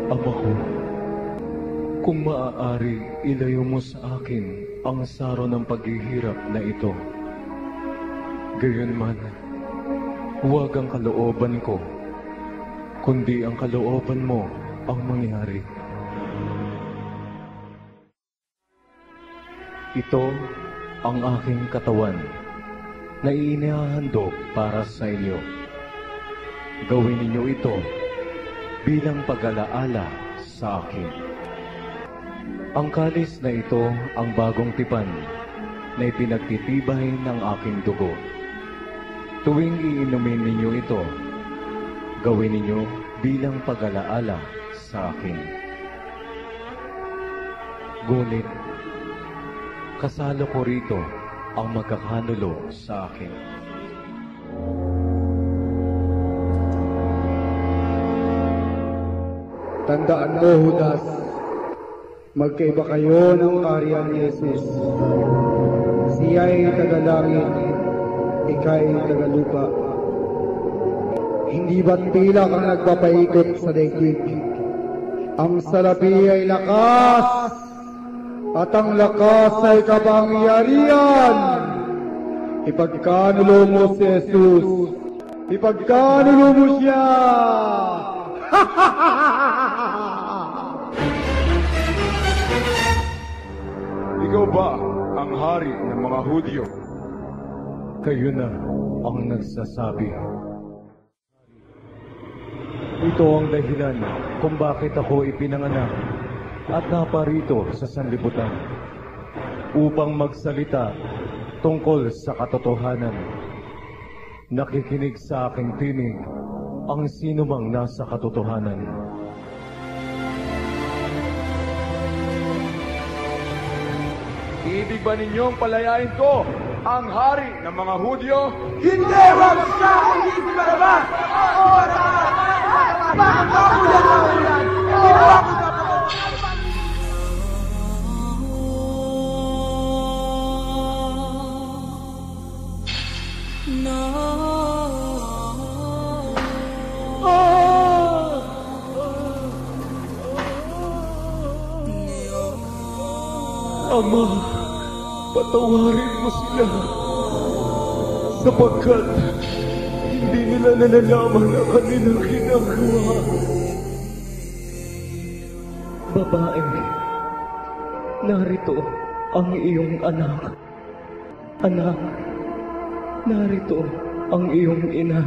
Ama ko, kung maaari, ilayo mo sa akin ang saro ng paghihirap na ito. Gayunman, huwag ang kalooban ko, kundi ang kalooban mo ang mangyari. Ito ang aking katawan na inihahandog para sa inyo. Gawin ninyo ito bilang pag-alaala sa akin. Ang kalis na ito ang bagong tipan na ipinagtitibay ng aking dugo. Tuwing iinumin ninyo ito, gawin ninyo bilang pag-alaala sa akin. Ngunit, kasalo ko rito ang magkakanulo sa akin. Tandaan mo, Judas, magkaiba kayo ng kaharian ni Jesus. Siya'y taga-langit, ika'y taga-lupa. Hindi ba't tila kang nagpapaikot sa daigdig? Ang salapi ay lakas, at ang lakas ay kapangyarihan. Ipagkanulo mo si Jesus. Ipagkanulo mo siya. Ikaw ba ang hari ng mga Hudyo? Kayo na ang nagsasabi. Ito ang dahilan kung bakit ako ipinanganak at naparito sa sanlibutan, upang magsalita tungkol sa katotohanan. Nakikinig sa aking tinig ang sinumang nasa katotohanan. Ibig ba ninyong palayain ko ang hari ng mga Hudyo? Hindi! Wag siya! Hindi si Barabas! Bakit ako yan? Ginawa ko na po! Ama, patawarin mo sila, sapagkat hindi nila nalalaman ang kanilang ginagawa. Babae, narito ang iyong anak. Anak, narito ang iyong ina.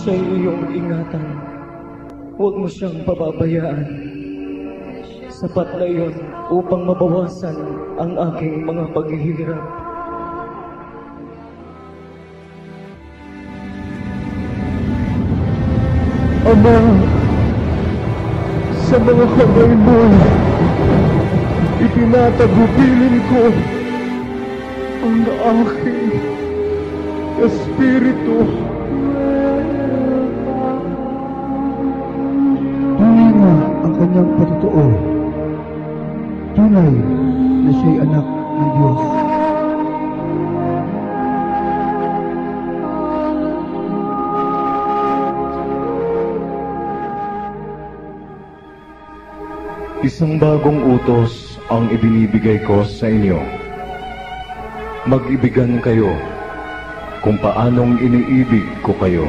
Siya'y iyong ingatan. Huwag mo siyang pababayaan. Sapat na iyon upang mabawasan ang aking mga paghihirap. Ama, sa mga kamay mo, itinatagubilin ko ang aking espiritu. Tunay nga ang kanyang patotoo. Tunay na siya'y anak ng Diyos. Isang bagong utos ang ibinibigay ko sa inyo. Mag-ibigan kayo kung paanong iniibig ko kayo.